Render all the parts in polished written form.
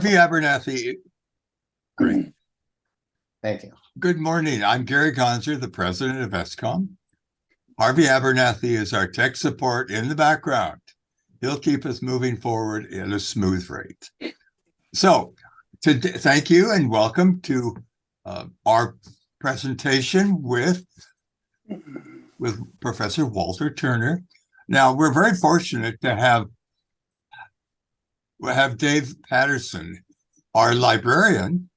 Harvey Abernathy, great. Thank you. Good morning. I'm Gary Gonzer, the president of ESCOM. Harvey Abernathy is our tech support in the background. He'll keep us moving forward at a smooth rate. So, thank you and welcome to our presentation with Professor Walter Turner. Now, we're very fortunate to have Dave Patterson, our librarian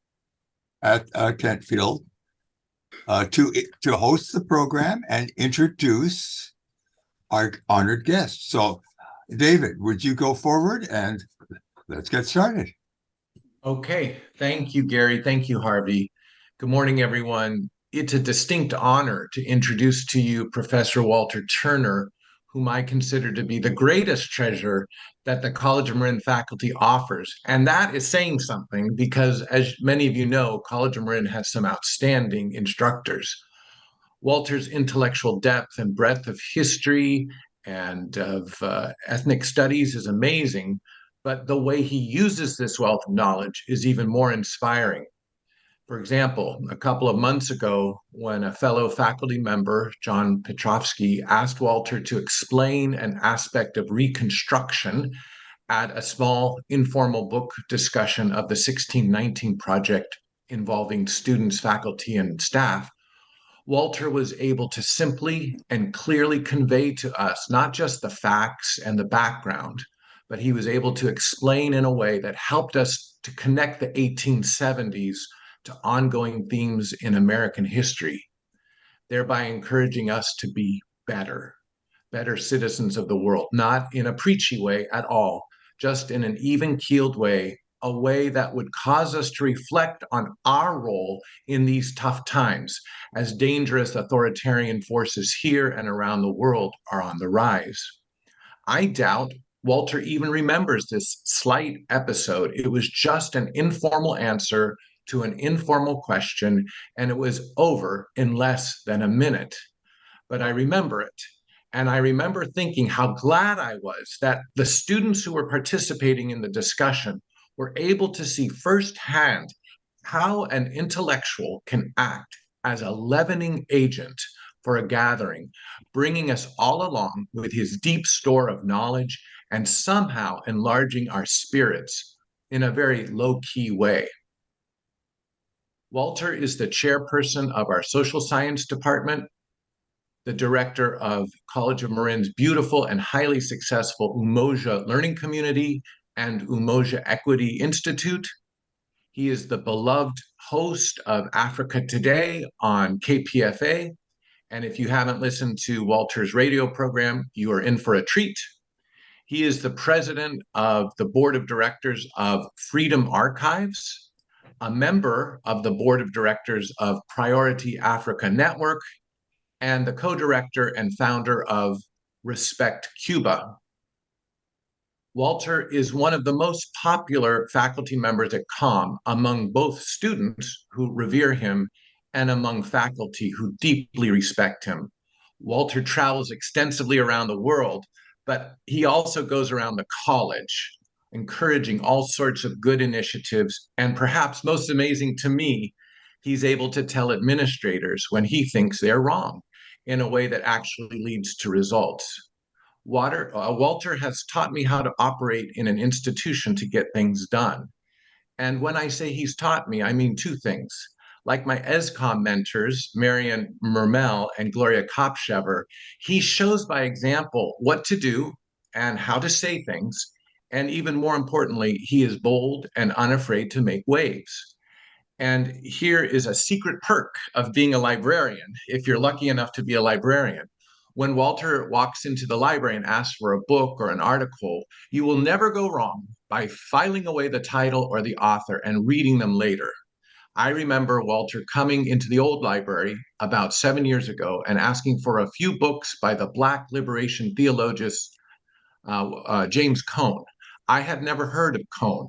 at Kentfield, to host the program and introduce our honored guest. So, David, would you go forward and let's get started. Okay, thank you, Gary. Thank you, Harvey. Good morning, everyone. It's a distinct honor to introduce to you Professor Walter Turner, whom I consider to be the greatest treasure that the College of Marin faculty offers. And that is saying something because, as many of you know, College of Marin has some outstanding instructors. Walter's intellectual depth and breadth of history and of ethnic studies is amazing, but the way he uses this wealth of knowledge is even more inspiring. For example, a couple of months ago, when a fellow faculty member, John Petrovsky, asked Walter to explain an aspect of Reconstruction at a small informal book discussion of the 1619 project involving students, faculty, and staff, Walter was able to simply and clearly convey to us not just the facts and the background, but he was able to explain in a way that helped us to connect the 1870s to ongoing themes in American history, thereby encouraging us to be better citizens of the world, not in a preachy way at all, just in an even-keeled way, a way that would cause us to reflect on our role in these tough times, as dangerous authoritarian forces here and around the world are on the rise. I doubt Walter even remembers this slight episode. It was just an informal answer to an informal question, and it was over in less than a minute. But I remember it. And I remember thinking how glad I was that the students who were participating in the discussion were able to see firsthand how an intellectual can act as a leavening agent for a gathering, bringing us all along with his deep store of knowledge and somehow enlarging our spirits in a very low-key way. Walter is the chairperson of our social science department, the director of College of Marin's beautiful and highly successful Umoja Learning Community and Umoja Equity Institute. He is the beloved host of Africa Today on KPFA. And if you haven't listened to Walter's radio program, you are in for a treat. He is the president of the board of directors of Freedom Archives, a member of the board of directors of Priority Africa Network, and the co-director and founder of Respect Cuba. Walter is one of the most popular faculty members at COM among both students who revere him and among faculty who deeply respect him. Walter travels extensively around the world, but he also goes around the college, encouraging all sorts of good initiatives. And perhaps most amazing to me, he's able to tell administrators when he thinks they're wrong in a way that actually leads to results. Walter has taught me how to operate in an institution to get things done. And when I say he's taught me, I mean two things. Like my ESCOM mentors, Marian Mermel and Gloria Kopchever, he shows by example what to do and how to say things. And even more importantly, he is bold and unafraid to make waves. And here is a secret perk of being a librarian, if you're lucky enough to be a librarian. When Walter walks into the library and asks for a book or an article, you will never go wrong by filing away the title or the author and reading them later. I remember Walter coming into the old library about 7 years ago and asking for a few books by the Black liberation theologian James Cone. I had never heard of Cone.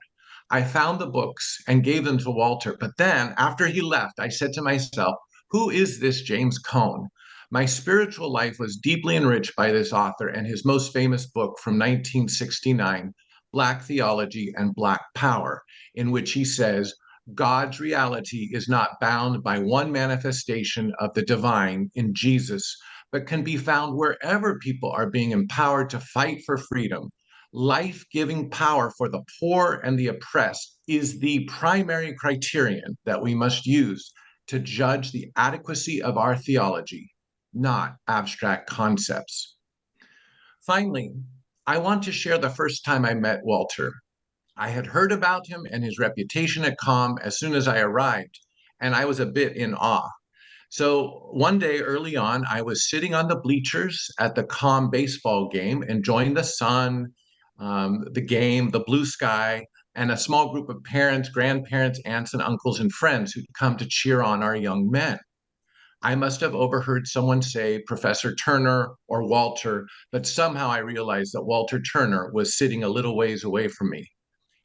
I found the books and gave them to Walter. But then, after he left, I said to myself, who is this James Cone? My spiritual life was deeply enriched by this author and his most famous book from 1969, Black Theology and Black Power, in which he says God's reality is not bound by one manifestation of the divine in Jesus, but can be found wherever people are being empowered to fight for freedom. Life-giving power for the poor and the oppressed is the primary criterion that we must use to judge the adequacy of our theology, not abstract concepts. Finally, I want to share the first time I met Walter. I had heard about him and his reputation at COM as soon as I arrived, and I was a bit in awe. So one day early on, I was sitting on the bleachers at the COM baseball game, enjoying the sun, the game, the blue sky, and a small group of parents, grandparents, aunts, and uncles, and friends who'd come to cheer on our young men. I must have overheard someone say Professor Turner or Walter, but somehow I realized that Walter Turner was sitting a little ways away from me.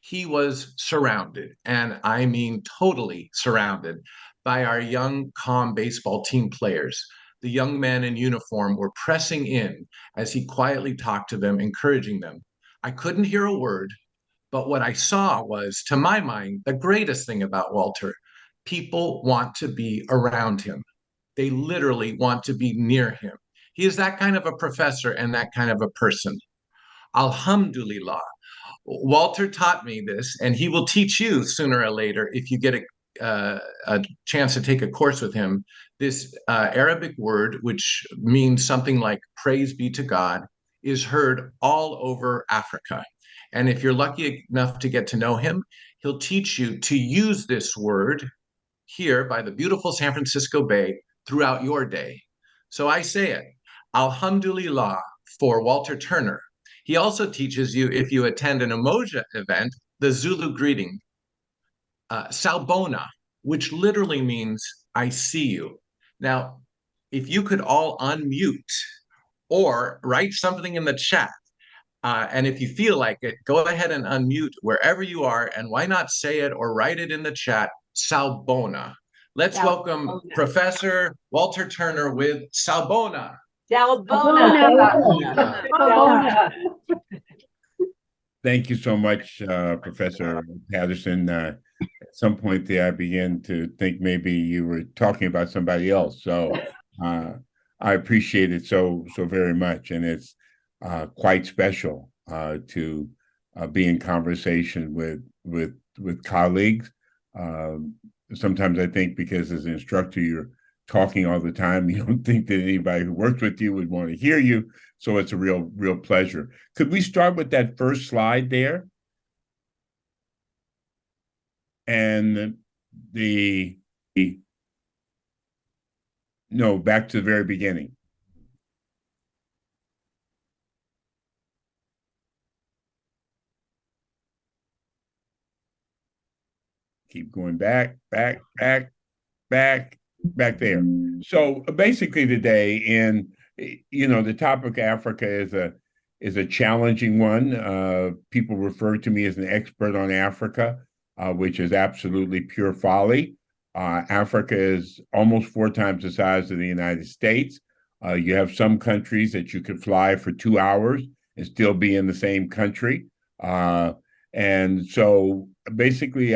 He was surrounded, and I mean totally surrounded, by our young COM baseball team players. The young men in uniform were pressing in as he quietly talked to them, encouraging them. I couldn't hear a word, but what I saw was, to my mind, the greatest thing about Walter. People want to be around him. They literally want to be near him. He is that kind of a professor and that kind of a person. Alhamdulillah. Walter taught me this, and he will teach you sooner or later if you get a chance to take a course with him. This Arabic word, which means something like praise be to God, is heard all over Africa. And if you're lucky enough to get to know him, he'll teach you to use this word here by the beautiful San Francisco Bay throughout your day. So I say it, Alhamdulillah for Walter Turner. He also teaches you, if you attend an Umoja event, the Zulu greeting, Sawubona, which literally means I see you. Now, if you could all unmute or write something in the chat, and if you feel like it, go ahead and unmute wherever you are, and why not say it or write it in the chat, Sawubona. Let's welcome Professor Walter Turner with Sawubona. Thank you so much, Professor Patterson. At some point there, I began to think maybe you were talking about somebody else. So I appreciate it so very much, and it's quite special to be in conversation with colleagues. Sometimes I think because as an instructor, you're talking all the time, you don't think that anybody who works with you would want to hear you. So it's a real pleasure. Could we start with that first slide there? And no, back to the very beginning. Keep going back there. So basically today, the topic of Africa is a challenging one. People refer to me as an expert on Africa, which is absolutely pure folly. Africa is almost 4 times the size of the United States. You have some countries that you could fly for 2 hours and still be in the same country. And so basically,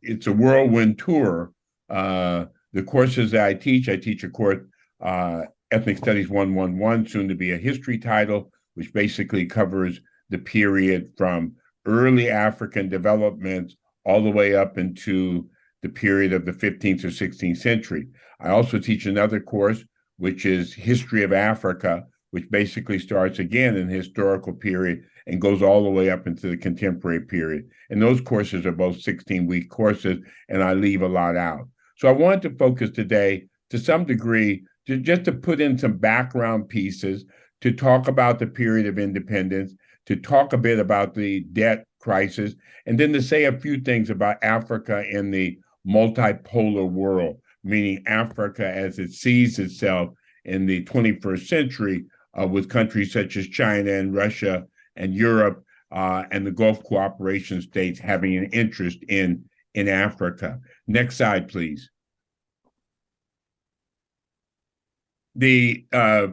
it's a whirlwind tour. The courses that I teach a course, Ethnic Studies 111, soon to be a history title, which basically covers the period from early African development all the way up into the period of the 15th or 16th century. I also teach another course, which is History of Africa, which basically starts again in the historical period and goes all the way up into the contemporary period. And those courses are both 16-week courses, and I leave a lot out. So I wanted to focus today, to some degree, just to put in some background pieces, to talk about the period of independence, to talk a bit about the debt crisis, and then to say a few things about Africa in the multipolar world, meaning Africa as it sees itself in the 21st century with countries such as China and Russia and Europe and the Gulf cooperation states having an interest in Africa. Next slide, please. The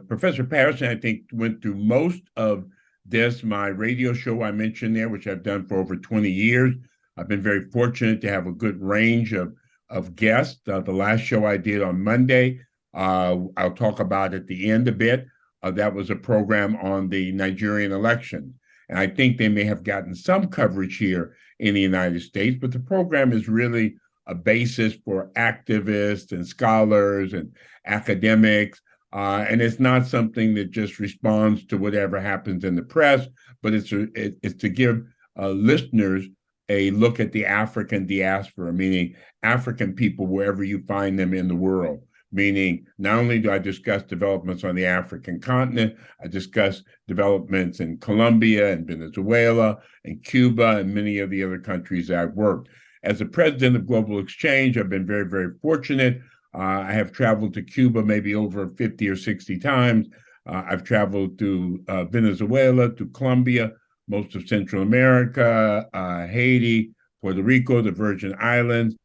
Professor Patterson, I think, went through most of this, my radio show I mentioned there, which I've done for over 20 years. I've been very fortunate to have a good range of guests. The last show I did on Monday, I'll talk about at the end a bit. That was a program on the Nigerian election. And I think they may have gotten some coverage here in the United States, but the program is really a basis for activists and scholars and academics. And it's not something that just responds to whatever happens in the press, but it's to give listeners a look at the African diaspora, meaning African people wherever you find them in the world. Meaning, not only do I discuss developments on the African continent, I discuss developments in Colombia and Venezuela and Cuba and many of the other countries I've worked. As the president of Global Exchange, I've been very, very fortunate. I have traveled to Cuba maybe over 50 or 60 times. I've traveled to Venezuela, to Colombia, most of Central America, Haiti, Puerto Rico, the Virgin Islands,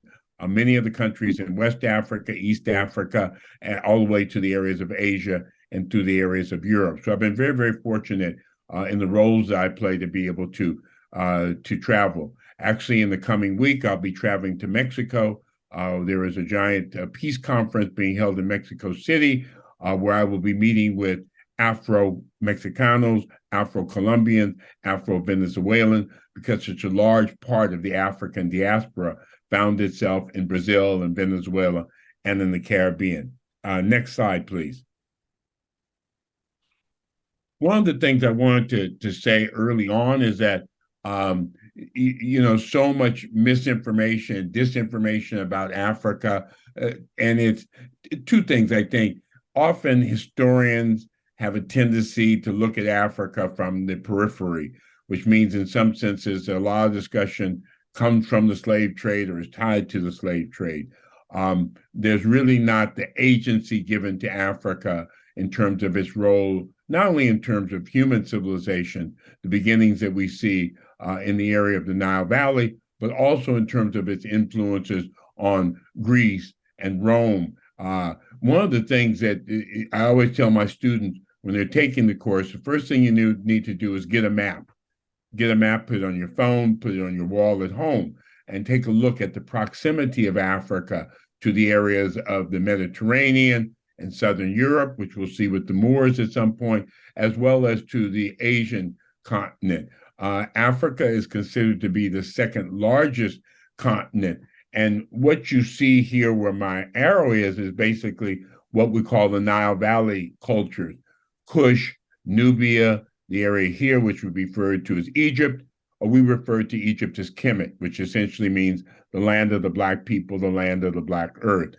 many of the countries in West Africa, East Africa, and all the way to the areas of Asia and to the areas of Europe. So I've been very, very fortunate in the roles that I play to be able to travel. Actually, in the coming week, I'll be traveling to Mexico. There is a giant peace conference being held in Mexico City, where I will be meeting with Afro-Mexicanos, Afro-Colombians, Afro-Venezuelans, because such a large part of the African diaspora found itself in Brazil and Venezuela and in the Caribbean. Next slide, please. One of the things I wanted to say early on is that so much misinformation, disinformation about Africa. And it's two things, I think. Often historians have a tendency to look at Africa from the periphery, which means in some senses, a lot of discussion comes from the slave trade or is tied to the slave trade. There's really not the agency given to Africa in terms of its role, not only in terms of human civilization, the beginnings that we see in the area of the Nile Valley, but also in terms of its influences on Greece and Rome. One of the things that I always tell my students when they're taking the course, the first thing you need to do is get a map. Get a map, put it on your phone, put it on your wall at home, and take a look at the proximity of Africa to the areas of the Mediterranean and Southern Europe, which we'll see with the Moors at some point, as well as to the Asian continent. Africa is considered to be the second largest continent. And what you see here where my arrow is basically what we call the Nile Valley cultures. Kush, Nubia, the area here, which would be referred to as Egypt, or we refer to Egypt as Kemet, which essentially means the land of the Black people, the land of the Black earth.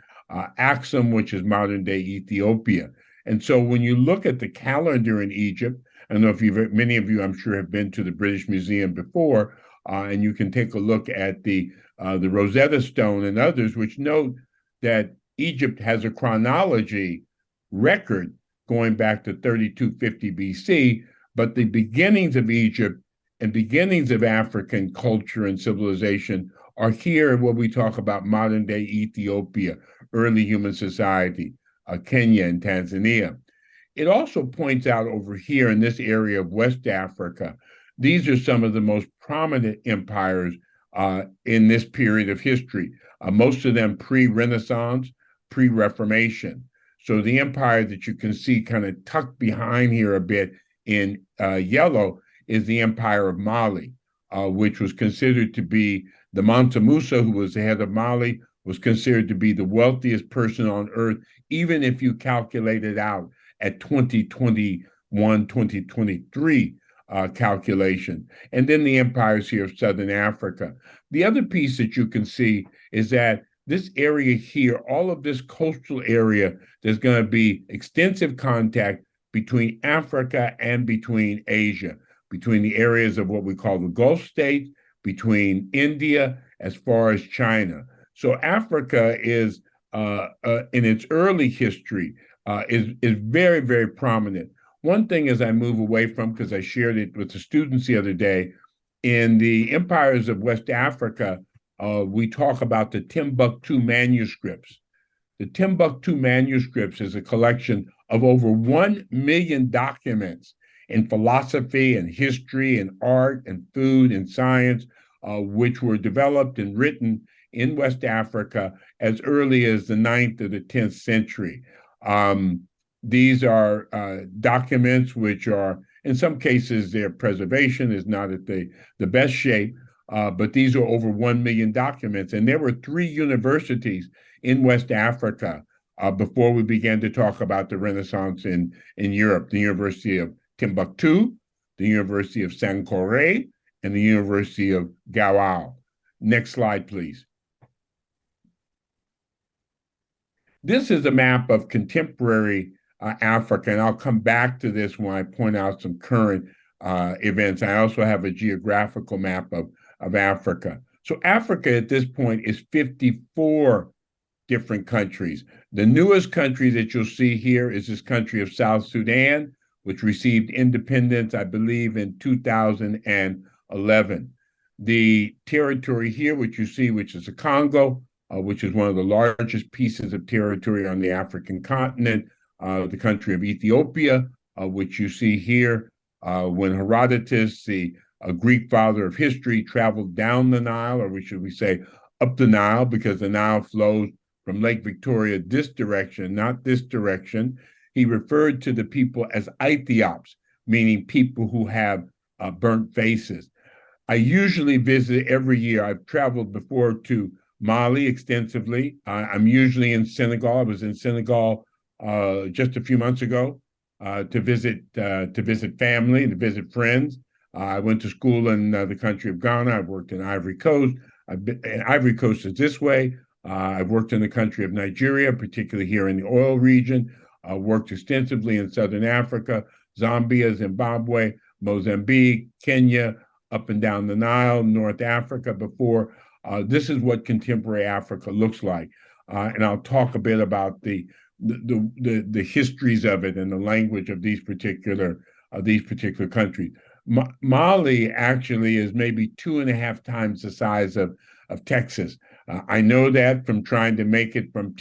Axum, which is modern-day Ethiopia. And so when you look at the calendar in Egypt, I don't know if many of you, I'm sure, have been to the British Museum before, and you can take a look at the Rosetta Stone and others, which note that Egypt has a chronology record going back to 3250 BC, but the beginnings of Egypt and beginnings of African culture and civilization are here when we talk about modern-day Ethiopia, early human society, Kenya and Tanzania. It also points out over here in this area of West Africa, these are some of the most prominent empires in this period of history, most of them pre-Renaissance, pre-Reformation. So the empire that you can see kind of tucked behind here a bit in yellow is the Empire of Mali, which was considered to be the Mansa Musa, who was the head of Mali, was considered to be the wealthiest person on earth, even if you calculate it out at 2021, 2023 calculation. And then the empires here of Southern Africa. The other piece that you can see is that this area here, all of this coastal area, there's going to be extensive contact between Africa and between Asia, between the areas of what we call the Gulf states, between India as far as China. So Africa is, in its early history, is very, very prominent. One thing as I move away from, because I shared it with the students the other day, in the empires of West Africa, we talk about the Timbuktu manuscripts. The Timbuktu manuscripts is a collection of over 1 million documents in philosophy and history and art and food and science, which were developed and written in West Africa as early as the 9th or the 10th century. These are documents which are, in some cases, their preservation is not at the best shape, but these are over 1 million documents. And there were 3 universities in West Africa before we began to talk about the Renaissance in Europe: the University of Timbuktu, the University of Sankore, and the University of Gao. Next slide, please. This is a map of contemporary Africa, and I'll come back to this when I point out some current events. I also have a geographical map of Africa. So Africa at this point is 54 different countries. The newest country that you'll see here is this country of South Sudan, which received independence, I believe, in 2011. The territory here, which you see, which is the Congo, which is one of the largest pieces of territory on the African continent, the country of Ethiopia, which you see here, when Herodotus, the Greek father of history, traveled down the Nile, or should we say up the Nile, because the Nile flows from Lake Victoria this direction, not this direction. He referred to the people as Ethiops, meaning people who have burnt faces. I usually visit every year. I've traveled before to Mali extensively. I'm usually in Senegal. I was in Senegal just a few months ago to visit family, to visit friends. I went to school in the country of Ghana. I've worked in Ivory Coast. Ivory Coast is this way. I've worked in the country of Nigeria, particularly here in the oil region. Worked extensively in Southern Africa, Zambia, Zimbabwe, Mozambique, Kenya, up and down the Nile, North Africa before. This is what contemporary Africa looks like. And I'll talk a bit about the histories of it and the language of these particular countries. Mali actually is maybe 2.5 times the size of Texas. I know that from trying to make it from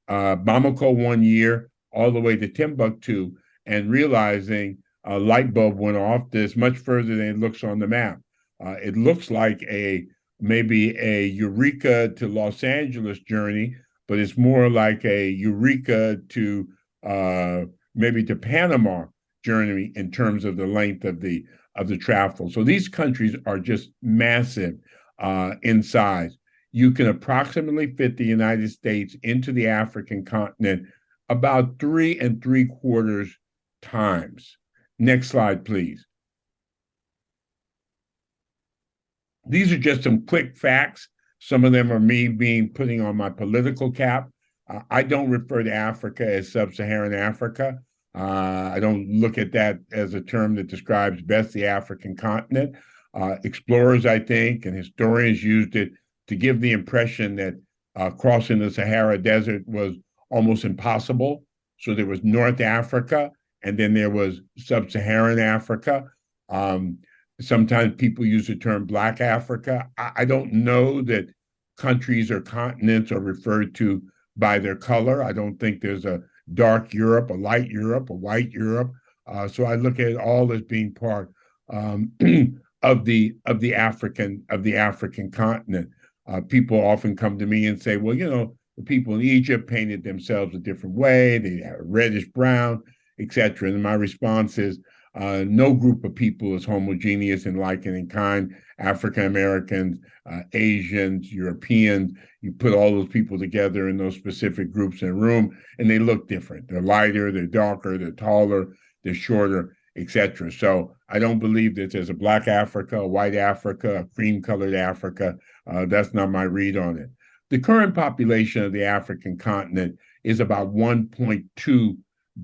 Bamako one year all the way to Timbuktu, and realizing a light bulb went off that's much further than it looks on the map. It looks like maybe a Eureka to Los Angeles journey, but it's more like a Eureka to maybe to Panama journey in terms of the length of the travel. So these countries are just massive in size. You can approximately fit the United States into the African continent about 3 3/4 times. Next slide, please. These are just some quick facts. Some of them are me putting on my political cap. I don't refer to Africa as sub-Saharan Africa. I don't look at that as a term that describes best the African continent. Explorers, I think, and historians used it to give the impression that crossing the Sahara Desert was almost impossible. So there was North Africa, and then there was sub-Saharan Africa. Sometimes people use the term Black Africa. I don't know that countries or continents are referred to by their color. I don't think there's a dark Europe, a light Europe, a white Europe. So I look at it all as being part of the African continent. People often come to me and say, well, the people in Egypt painted themselves a different way. They have reddish brown, etc. And my response is, no group of people is homogeneous in like and in kind. African Americans, Asians, Europeans, you put all those people together in those specific groups in a room, and they look different. They're lighter, they're darker, they're taller, they're shorter, etc. So I don't believe that there's a Black Africa, a white Africa, a cream-colored Africa. That's not my read on it. The current population of the African continent is about 1.2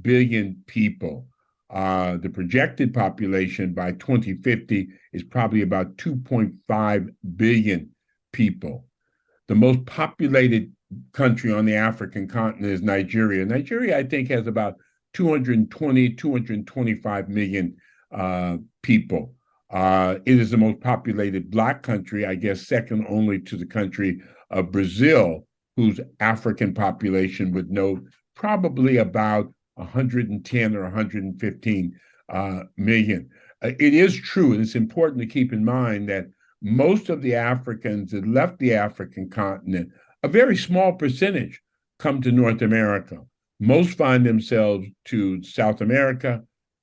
billion people. The projected population by 2050 is probably about 2.5 billion people. The most populated country on the African continent is Nigeria. Nigeria, I think, has about 225 million people. It is the most populated Black country, I guess, second only to the country of Brazil, whose African population would note probably about 110 or 115 million. It is true, and it's important to keep in mind that most of the Africans that left the African continent, a very small percentage, come to North America. Most find themselves to South America,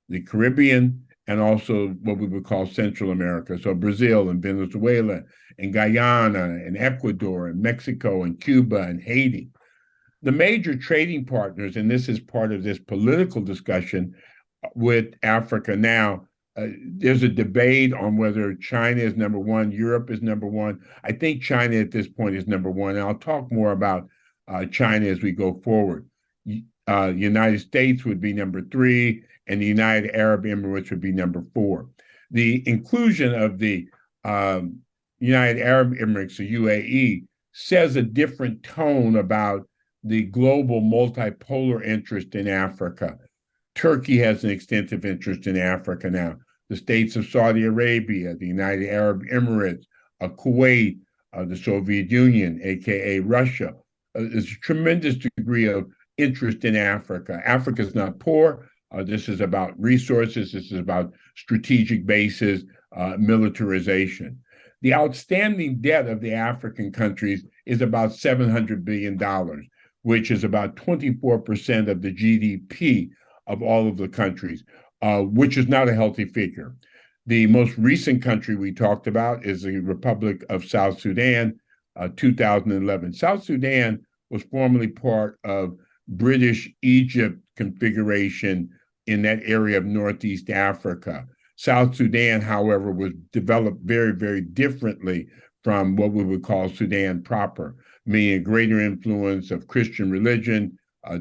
the Caribbean, and also what we would call Central America. So Brazil and Venezuela and Guyana and Ecuador and Mexico and Cuba and Haiti. The major trading partners, and this is part of this political discussion with Africa now, there's a debate on whether China is number one, Europe is number one. I think China at this point is number one. And I'll talk more about China as we go forward. United States would be number three, and the United Arab Emirates would be number four. The inclusion of the United Arab Emirates, the UAE, says a different tone about the global multipolar interest in Africa. Turkey has an extensive interest in Africa now. The states of Saudi Arabia, the United Arab Emirates, Kuwait, the Soviet Union, aka Russia. There's a tremendous degree of interest in Africa. Africa is not poor. This is about resources. This is about strategic bases, militarization. The outstanding debt of the African countries is about $700 billion, which is about 24% of the GDP of all of the countries, which is not a healthy figure. The most recent country we talked about is the Republic of South Sudan, 2011. South Sudan was formerly part of British Egypt configuration in that area of Northeast Africa. South Sudan, however, was developed very, very differently from what we would call Sudan proper, meaning a greater influence of Christian religion,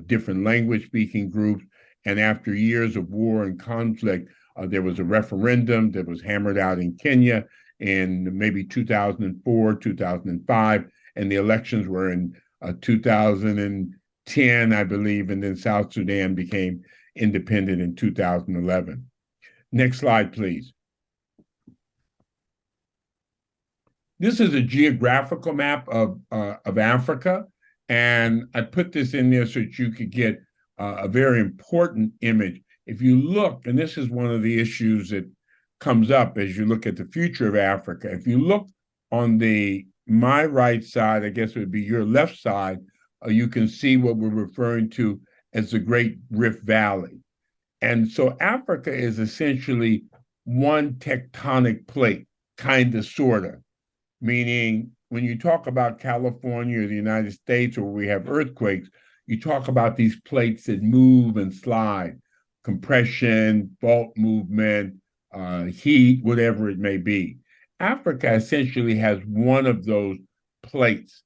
different language-speaking groups. And after years of war and conflict, there was a referendum that was hammered out in Kenya in maybe 2004, 2005, and the elections were in 2010, I believe, and then South Sudan became independent in 2011. Next slide, please. This is a geographical map of Africa, and I put this in there so that you could get a very important image. If you look, and this is one of the issues that comes up as you look at the future of Africa, if you look on my right side, I guess it would be your left side, you can see what we're referring to as the Great Rift Valley. And so Africa is essentially one tectonic plate, kind of, sort of, meaning when you talk about California or the United States, or we have earthquakes, you talk about these plates that move and slide, compression, fault movement, heat, whatever it may be. Africa essentially has one of those plates.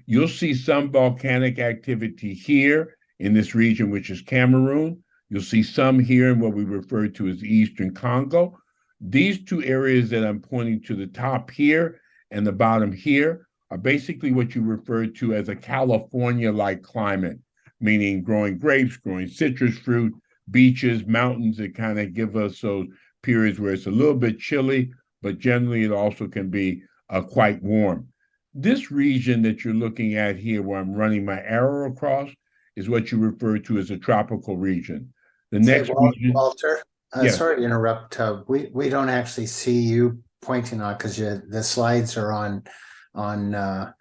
You'll see some volcanic activity here in this region, which is Cameroon. You'll see some here in what we refer to as the Eastern Congo. These two areas that I'm pointing to, the top here and the bottom here, are basically what you refer to as a California-like climate, meaning growing grapes, growing citrus fruit, beaches, mountains that kind of give us those periods where it's a little bit chilly, but generally it also can be quite warm. This region that you're looking at here, where I'm running my arrow across, is what you refer to as a tropical region. The next region, Walter, yes. Sorry to interrupt. We don't actually see you pointing on, because the slides are on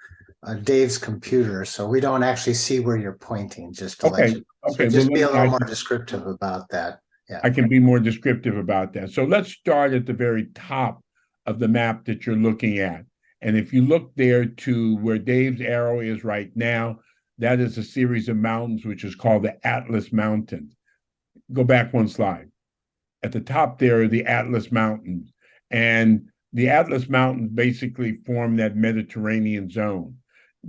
Dave's computer, so we don't actually see where you're pointing. Just to let you know. Okay. So just be a little more descriptive about that. Yeah, I can be more descriptive about that. So let's start at the very top of the map that you're looking at. And if you look there to where Dave's arrow is right now, that is a series of mountains, which is called the Atlas Mountains. Go back one slide. At the top there are the Atlas Mountains. And the Atlas Mountains basically form that Mediterranean zone.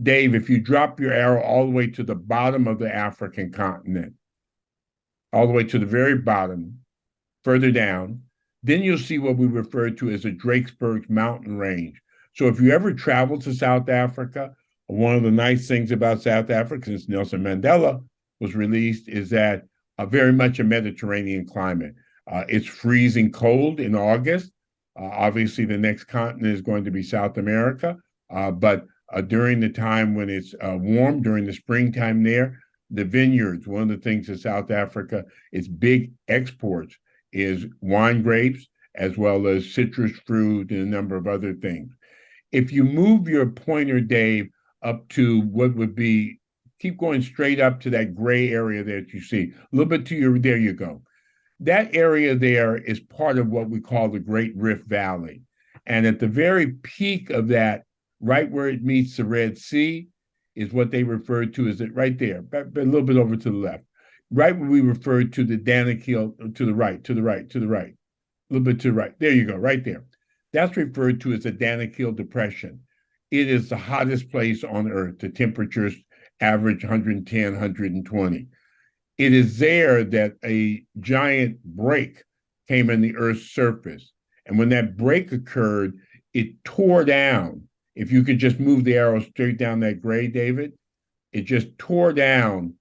Dave, if you drop your arrow all the way to the bottom of the African continent, all the way to the very bottom, further down, then you'll see what we refer to as the Drakensberg mountain range. So if you ever travel to South Africa, one of the nice things about South Africa, since Nelson Mandela was released, is that very much a Mediterranean climate. It's freezing cold in August. Obviously, the next continent is going to be South America. But during the time when it's warm, during the springtime there, the vineyards, one of the things in South Africa is big exports is wine grapes, as well as citrus fruit and a number of other things. If you move your pointer, Dave, up to what would be, keep going straight up to that gray area that you see, a little bit to your, there you go. That area there is part of what we call the Great Rift Valley. And at the very peak of that, right where it meets the Red Sea, is what they refer to as it right there, but a little bit over to the left. Right where we refer to the Danakil, to the right, a little bit to the right. There you go, right there. That's referred to as the Danakil Depression. It is the hottest place on Earth. The temperatures average 110, 120. It is there that a giant break came in the Earth's surface. And when that break occurred, it tore down. If you could just move the arrow straight down that gray, David, it just tore down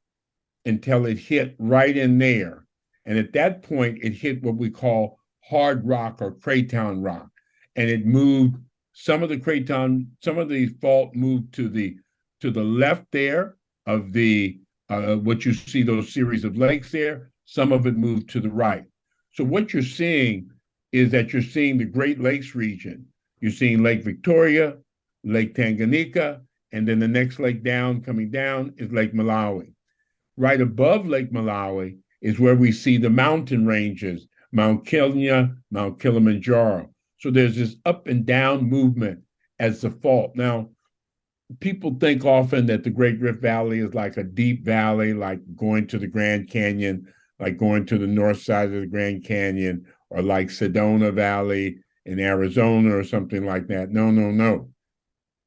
until it hit right in there. And at that point, it hit what we call hard rock or craton rock. And it moved some of the craton, some of the fault moved to the left there of the what you see, those series of lakes there. Some of it moved to the right. So what you're seeing is that you're seeing the Great Lakes region. You're seeing Lake Victoria, Lake Tanganyika, and then the next lake down, coming down, is Lake Malawi. Right above Lake Malawi is where we see the mountain ranges, Mount Kenya, Mount Kilimanjaro. So there's this up and down movement as the fault. Now, people think often that the Great Rift Valley is like a deep valley, like going to the Grand Canyon, like going to the north side of the Grand Canyon, or like Sedona Valley in Arizona or something like that. No, no, no.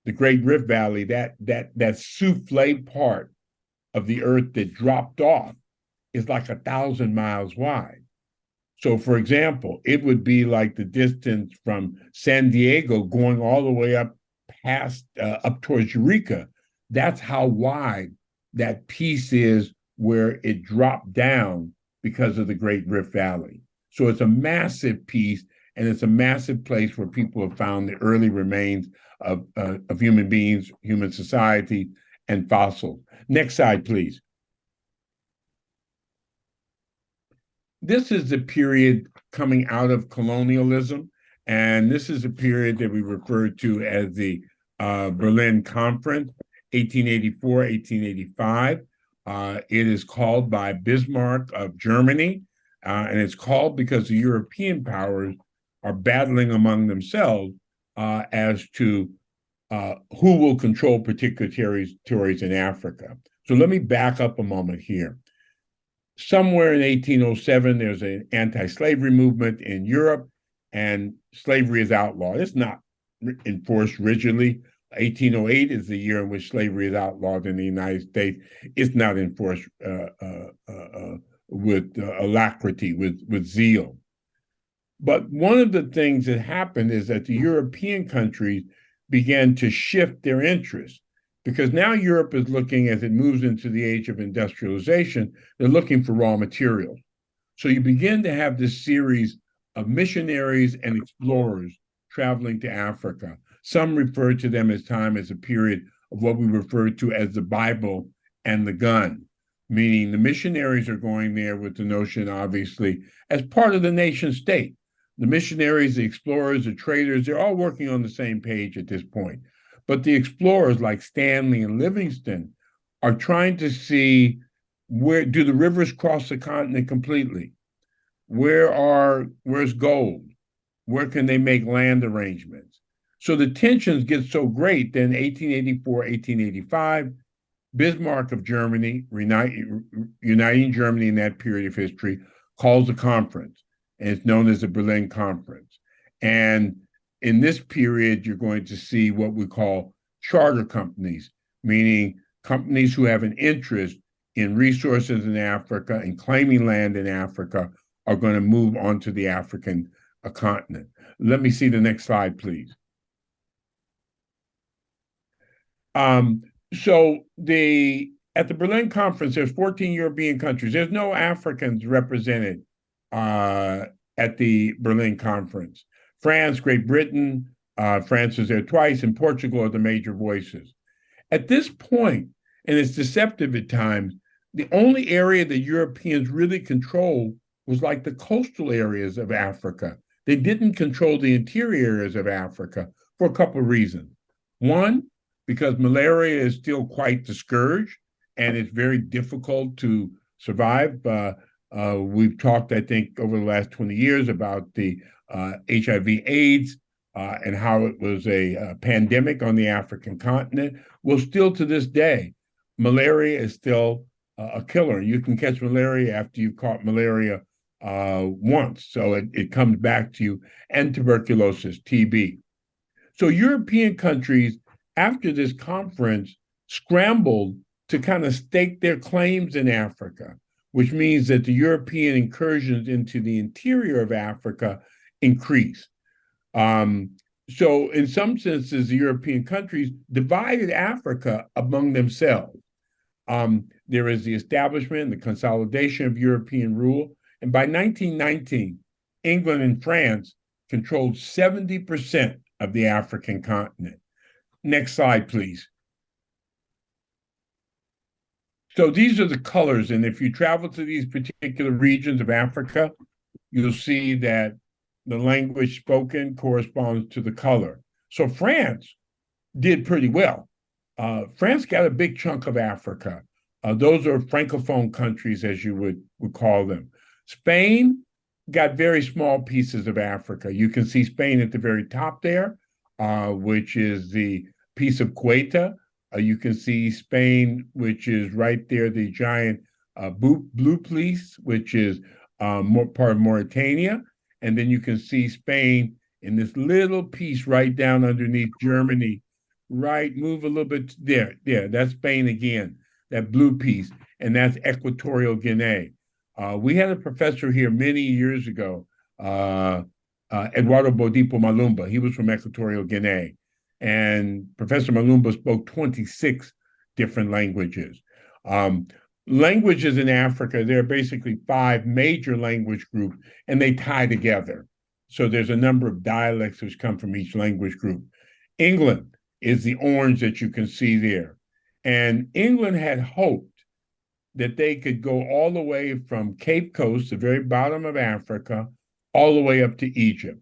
The Great Rift Valley, that souffle part of the earth that dropped off, is like 1,000 miles wide. So, for example, it would be like the distance from San Diego going all the way up past, up towards Eureka. That's how wide that piece is where it dropped down because of the Great Rift Valley. So it's a massive piece, and it's a massive place where people have found the early remains of human beings, human society, and fossils. Next slide, please. This is the period coming out of colonialism, and this is a period that we refer to as the Berlin Conference, 1884, 1885. It is called by Bismarck of Germany, and it's called because the European powers are battling among themselves as to who will control particular territories in Africa. So let me back up a moment here. Somewhere in 1807, there's an anti-slavery movement in Europe, and slavery is outlawed. It's not enforced rigidly. 1808 is the year in which slavery is outlawed in the United States. It's not enforced with alacrity, with zeal. But one of the things that happened is that the European countries began to shift their interests, because now Europe is looking, as it moves into the age of industrialization, they're looking for raw materials. So you begin to have this series of missionaries and explorers traveling to Africa. Some refer to them as time as a period of what we refer to as the Bible and the gun, meaning the missionaries are going there with the notion, obviously, as part of the nation state. The missionaries, the explorers, the traders, they're all working on the same page at this point. But the explorers like Stanley and Livingstone are trying to see, where do the rivers cross the continent completely? Where's gold? Where can they make land arrangements? So the tensions get so great, then 1884, 1885, Bismarck of Germany, uniting Germany in that period of history, calls a conference, and it's known as the Berlin Conference. And in this period, you're going to see what we call charter companies, meaning companies who have an interest in resources in Africa and claiming land in Africa are going to move onto the African continent. Let me see the next slide, please. So at the Berlin Conference, there's 14 European countries. There's no Africans represented at the Berlin Conference. France, Great Britain, France is there twice, and Portugal are the major voices. At this point, and it's deceptive at times, the only area that Europeans really control was like the coastal areas of Africa. They didn't control the interior areas of Africa for a couple of reasons. One, because malaria is still quite the scourge and it's very difficult to survive. We've talked, I think, over the last 20 years about the HIV/AIDS and how it was a pandemic on the African continent. Well, still to this day, malaria is still a killer. You can catch malaria after you've caught malaria once. So it comes back to you, and tuberculosis, TB. So European countries, after this conference, scrambled to kind of stake their claims in Africa, which means that the European incursions into the interior of Africa increased. So in some senses, the European countries divided Africa among themselves. There is the establishment and the consolidation of European rule. And by 1919, England and France controlled 70% of the African continent. Next slide, please. So these are the colors. And if you travel to these particular regions of Africa, you'll see that the language spoken corresponds to the color. So France did pretty well. France got a big chunk of Africa. Those are Francophone countries, as you would call them. Spain got very small pieces of Africa. You can see Spain at the very top there, which is the piece of Ceuta. You can see Spain, which is right there, the giant blue piece, which is part of Mauritania. And then you can see Spain in this little piece right down underneath Germany. Right, move a little bit there. Yeah, that's Spain again, that blue piece, and that's Equatorial Guinea. We had a professor here many years ago, Eduardo Bodipo Malumba. He was from Equatorial Guinea. And Professor Malumba spoke 26 different languages. Languages in Africa, there are basically 5 major language groups, and they tie together. So there's a number of dialects which come from each language group. England is the orange that you can see there. And England had hoped that they could go all the way from Cape Coast, the very bottom of Africa, all the way up to Egypt.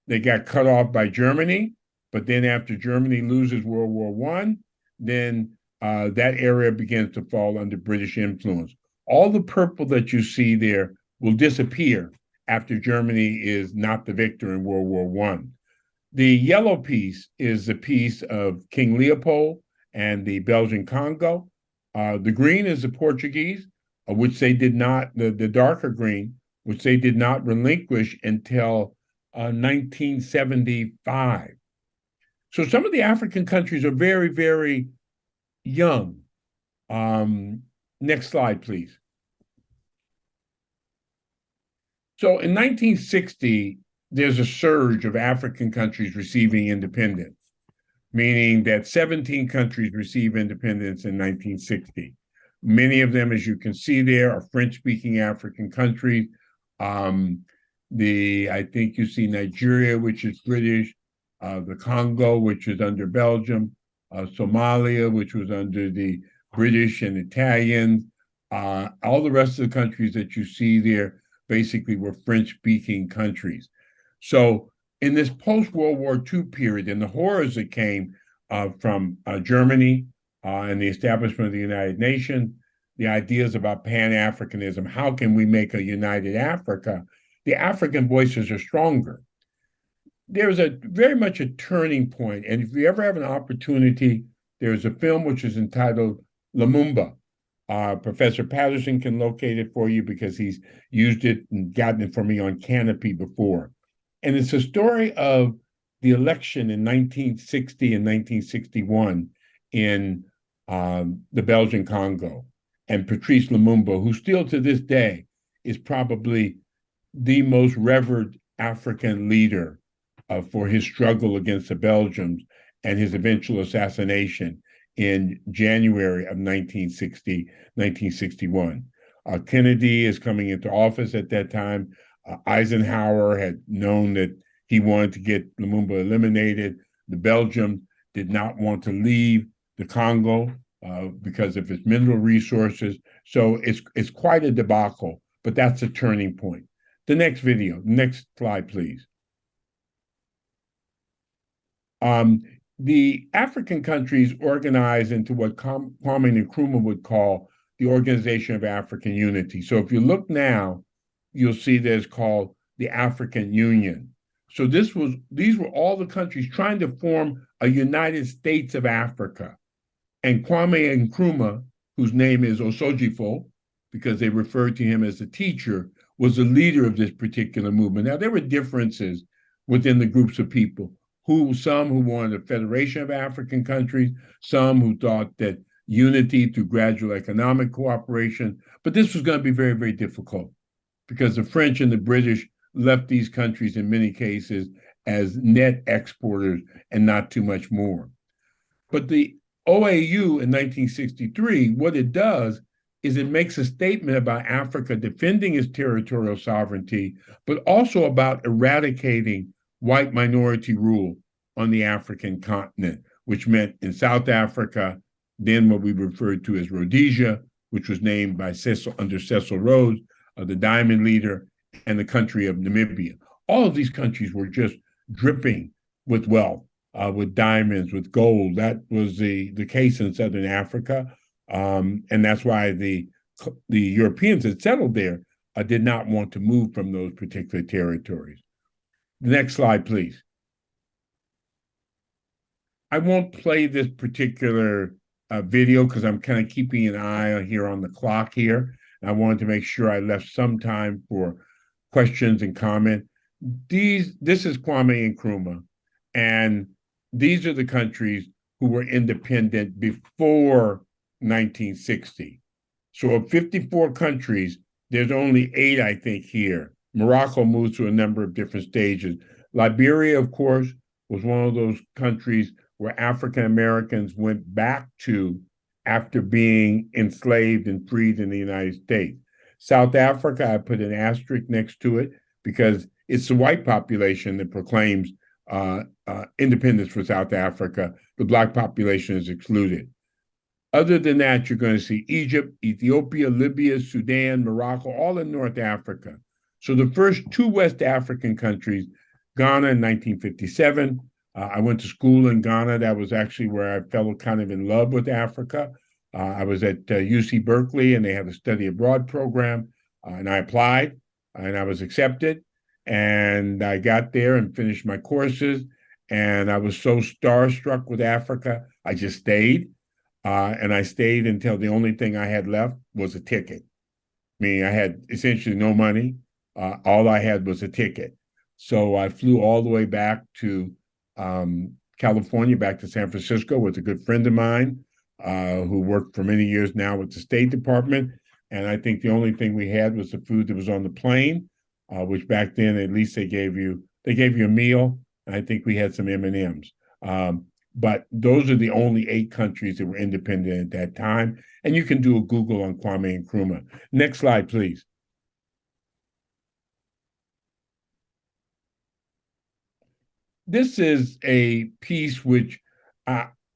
They got cut off by Germany, but then after Germany loses World War I, then that area begins to fall under British influence. All the purple that you see there will disappear after Germany is not the victor in World War I. The yellow piece is the piece of King Leopold and the Belgian Congo. The green is the Portuguese, which they did not, the darker green, which they did not relinquish until 1975. So some of the African countries are very, very young. Next slide, please. So in 1960, there's a surge of African countries receiving independence, meaning that 17 countries receive independence in 1960. Many of them, as you can see there, are French-speaking African countries. I think you see Nigeria, which is British, the Congo, which is under Belgium, Somalia, which was under the British and Italians. All the rest of the countries that you see there basically were French-speaking countries. So in this post-World War II period, and the horrors that came from Germany and the establishment of the United Nations, the ideas about Pan-Africanism, how can we make a united Africa? The African voices are stronger. There's very much a turning point, and if you ever have an opportunity, there's a film which is entitled Lumumba. Professor Patterson can locate it for you because he's used it and gotten it for me on Canopy before. And it's a story of the election in 1960 and 1961 in the Belgian Congo. And Patrice Lumumba, who still to this day is probably the most revered African leader for his struggle against the Belgians and his eventual assassination in January of 1961. Kennedy is coming into office at that time. Eisenhower had known that he wanted to get Lumumba eliminated. The Belgians did not want to leave the Congo because of its mineral resources. So it's quite a debacle. but that's a turning point. The next video, next slide, please. The African countries organized into what Kwame Nkrumah would call the Organization of African Unity. So if you look now, you'll see there's called the African Union. So these were all the countries trying to form a United States of Africa. And Kwame Nkrumah, whose name is Osojifo, because they referred to him as a teacher, was the leader of this particular movement. Now, there were differences within the groups of people, some who wanted a federation of African countries, some who thought that unity through gradual economic cooperation, but this was going to be very, very difficult because the French and the British left these countries in many cases as net exporters and not too much more. But the OAU in 1963, what it does is it makes a statement about Africa defending its territorial sovereignty, but also about eradicating white minority rule on the African continent, which meant in South Africa, then what we referred to as Rhodesia, which was named by under Cecil Rhodes, the diamond leader, and the country of Namibia. All of these countries were just dripping with wealth, with diamonds, with gold. That was the case in Southern Africa. And that's why the Europeans that settled there did not want to move from those particular territories. The next slide, please. I won't play this particular video because I'm kind of keeping an eye here on the clock here. I wanted to make sure I left some time for questions and comment. This is Kwame Nkrumah, and these are the countries who were independent before 1960. So of 54 countries, there's only 8, I think, here. Morocco moves through a number of different stages. Liberia, of course, was one of those countries where African Americans went back to after being enslaved and freed in the United States. South Africa, I put an asterisk next to it because it's the white population that proclaims independence for South Africa. The Black population is excluded. Other than that, you're going to see Egypt, Ethiopia, Libya, Sudan, Morocco, all in North Africa. So the first 2 West African countries, Ghana in 1957. I went to school in Ghana. That was actually where I fell kind of in love with Africa. I was at UC Berkeley, and they had a study abroad program, and I applied, and I was accepted. And I got there and finished my courses, and I was so starstruck with Africa, I just stayed. And I stayed until the only thing I had left was a ticket. I mean, I had essentially no money. All I had was a ticket. So I flew all the way back to California, back to San Francisco with a good friend of mine who worked for many years now with the State Department. And I think the only thing we had was the food that was on the plane, which back then at least they gave you a meal. And I think we had some M&Ms. But those are the only 8 countries that were independent at that time. And you can do a Google on Kwame Nkrumah. Next slide, please. This is a piece which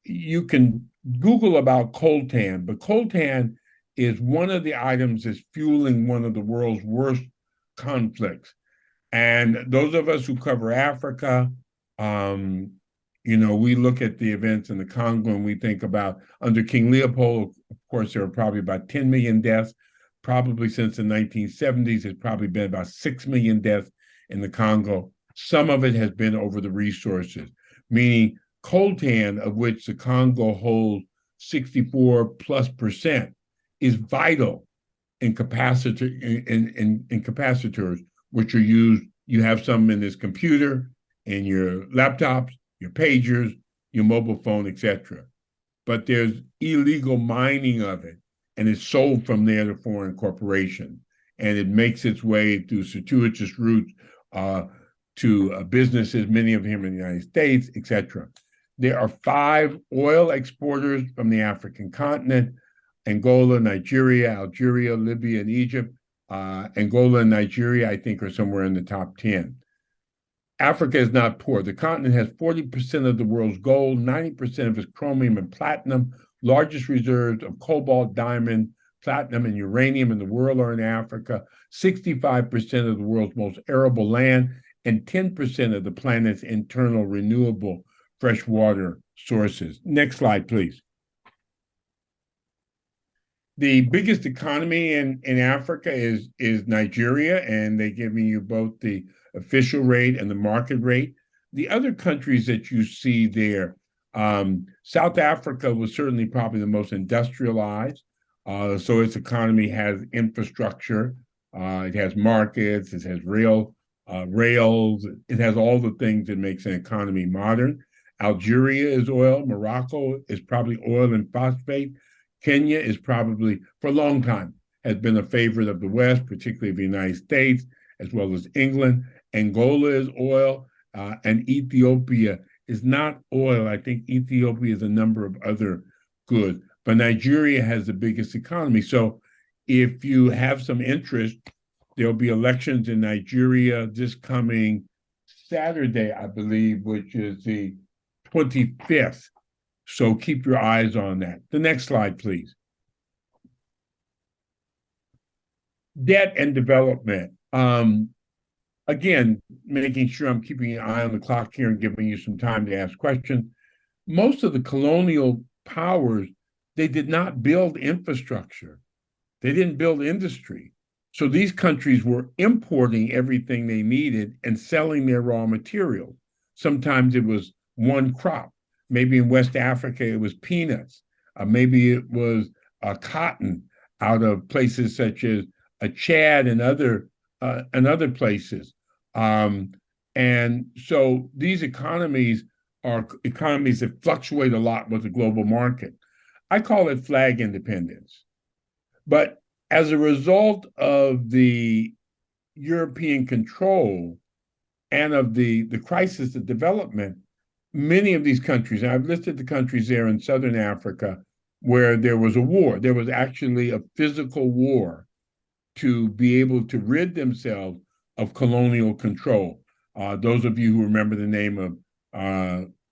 you can Google about coltan, but coltan is one of the items that's fueling one of the world's worst conflicts. And those of us who cover Africa, we look at the events in the Congo and we think about under King Leopold, of course, there were probably about 10 million deaths. Probably since the 1970s, there's probably been about 6 million deaths in the Congo. Some of it has been over the resources, meaning coltan, of which the Congo holds 64+%, is vital in capacitors, which are used. You have some in this computer, in your laptops, your pagers, your mobile phone, etc. But there's illegal mining of it, and it's sold from there to foreign corporations, and it makes its way through circuitous routes to businesses, many of them in the United States, etc. There are 5 oil exporters from the African continent: Angola, Nigeria, Algeria, Libya, and Egypt. Angola and Nigeria, I think, are somewhere in the top 10. Africa is not poor. The continent has 40% of the world's gold, 90% of its chromium and platinum, largest reserves of cobalt, diamond, platinum, and uranium in the world are in Africa. 65% of the world's most arable land and 10% of the planet's internal renewable freshwater sources. Next slide, please. The biggest economy in Africa is Nigeria, and they're giving you both the official rate and the market rate. The other countries that you see there, South Africa was certainly probably the most industrialized. So its economy has infrastructure, it has markets, it has rails, it has all the things that makes an economy modern. Algeria is oil, Morocco is probably oil and phosphate. Kenya is probably, for a long time, has been a favorite of the West, particularly of the United States, as well as England. Angola is oil, and Ethiopia is not oil. I think Ethiopia is a number of other goods, but Nigeria has the biggest economy. So if you have some interest, there'll be elections in Nigeria this coming Saturday, I believe, which is the 25th. So keep your eyes on that. The next slide, please. Debt and development. Again, making sure I'm keeping an eye on the clock here and giving you some time to ask questions. Most of the colonial powers, they did not build infrastructure. They didn't build industry. So these countries were importing everything they needed and selling their raw materials. Sometimes it was one crop. Maybe in West Africa, it was peanuts. Maybe it was cotton out of places such as Chad and other places. And so these economies are economies that fluctuate a lot with the global market. I call it flag independence. But as a result of the European control and of the crisis of development, many of these countries, and I've listed the countries there in Southern Africa, where there was a war. There was actually a physical war to be able to rid themselves of colonial control. Those of you who remember the name of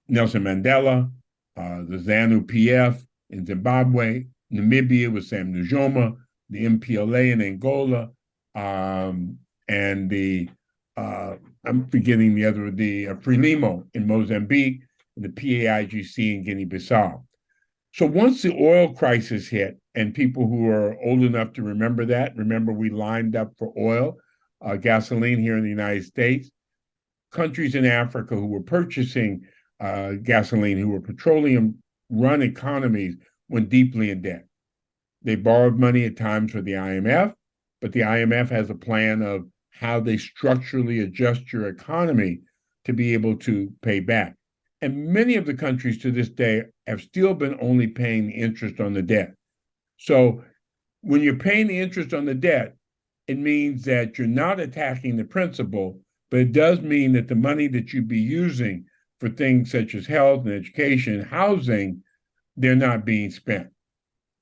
Nelson Mandela, the ZANU-PF in Zimbabwe, Namibia with Sam Nujoma, the MPLA in Angola, and the I'm forgetting the other, the Frelimo in Mozambique, and the PAIGC in Guinea-Bissau. So once the oil crisis hit, and people who are old enough to remember that, remember we lined up for oil, gasoline here in the United States, countries in Africa who were purchasing gasoline, who were petroleum-run economies, went deeply in debt. They borrowed money at times for the IMF, but the IMF has a plan of how they structurally adjust your economy to be able to pay back. And many of the countries to this day have still been only paying the interest on the debt. So when you're paying the interest on the debt, it means that you're not attacking the principal, but it does mean that the money that you'd be using for things such as health and education, housing, they're not being spent.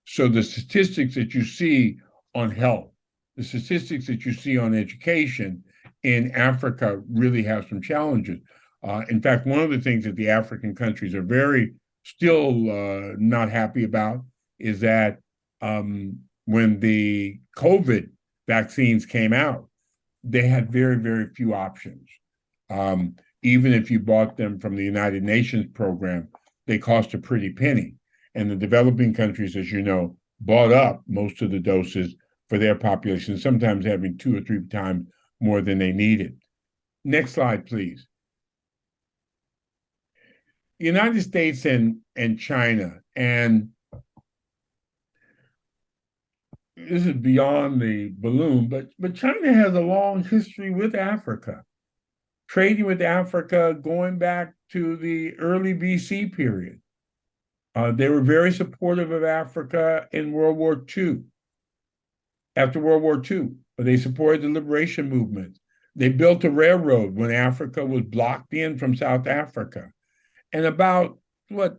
So the statistics that you see on health, the statistics that you see on education in Africa really have some challenges. In fact, one of the things that the African countries are very still not happy about is that when the COVID vaccines came out, they had very, very few options. Even if you bought them from the United Nations program, they cost a pretty penny. And the developing countries, as you know, bought up most of the doses for their population, sometimes having 2 or 3 times more than they needed. Next slide, please. The United States and China, and this is beyond the balloon, but China has a long history with Africa, trading with Africa going back to the early BC period. They were very supportive of Africa in World War II. After World War II, they supported the liberation movement. They built a railroad when Africa was blocked in from South Africa. And about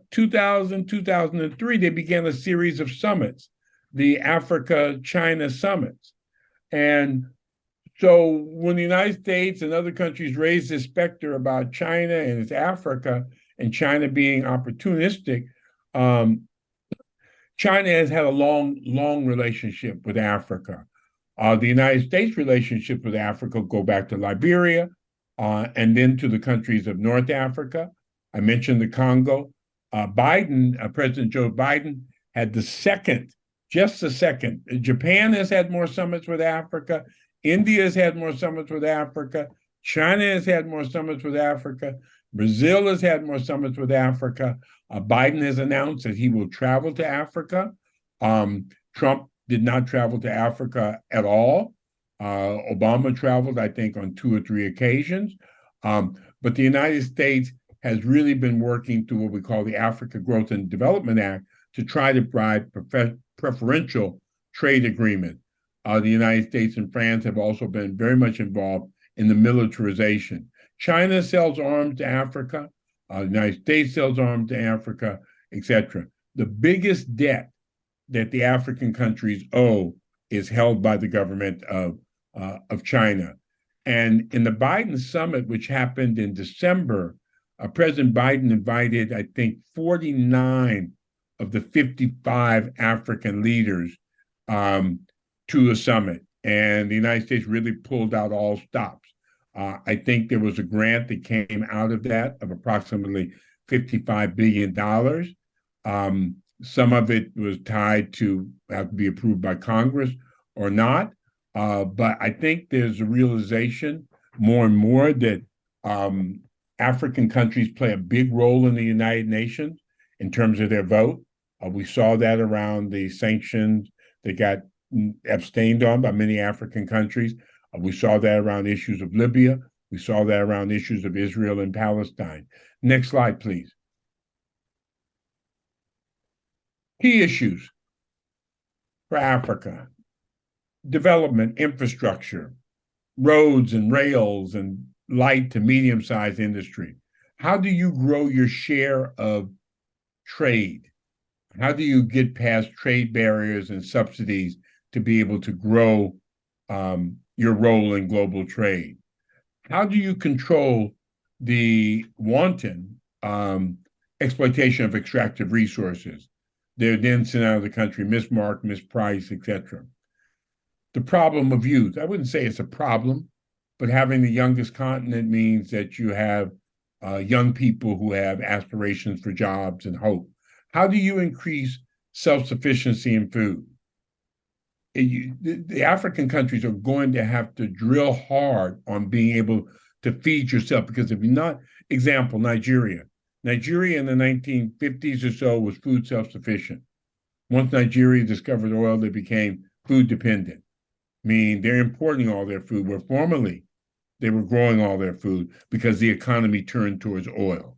2000, 2003, they began a series of summits, the Africa-China summits. And so when the United States and other countries raised this specter about China and its Africa, and China being opportunistic, China has had a long relationship with Africa. The United States relationship with Africa go back to Liberia, and then to the countries of North Africa. I mentioned the Congo. President Joe Biden had just the second. Japan has had more summits with Africa. India has had more summits with Africa. China has had more summits with Africa. Brazil has had more summits with Africa. Biden has announced that he will travel to Africa. Trump did not travel to Africa at all. Obama traveled, I think, on 2 or 3 occasions. But the United States has really been working through what we call the Africa Growth and Development Act to try to provide preferential trade agreement. The United States and France have also been very much involved in the militarization. China sells arms to Africa. The United States sells arms to Africa, etc. The biggest debt that the African countries owe is held by the government of China. And in the Biden summit, which happened in December, President Biden invited, I think, 49 of the 55 African leaders to a summit. And the United States really pulled out all stops. I think there was a grant that came out of that of approximately $55 billion. Some of it was tied to have to be approved by Congress or not. But I think there's a realization more and more that African countries play a big role in the United Nations in terms of their vote. We saw that around the sanctions that got abstained on by many African countries. We saw that around issues of Libya. We saw that around issues of Israel and Palestine. Next slide, please. Key issues for Africa: development, infrastructure, roads and rails, and light to medium-sized industry. How do you grow your share of trade? How do you get past trade barriers and subsidies to be able to grow your role in global trade? How do you control the wanton exploitation of extractive resources? They're then sent out of the country, mismarked, mispriced, etc. The problem of youth. I wouldn't say it's a problem, but having the youngest continent means that you have young people who have aspirations for jobs and hope. How do you increase self-sufficiency in food? The African countries are going to have to drill hard on being able to feed yourself, because if you're not, example, Nigeria in the 1950s or so was food self-sufficient. Once Nigeria discovered oil, they became food dependent, meaning they're importing all their food, where formerly they were growing all their food because the economy turned towards oil,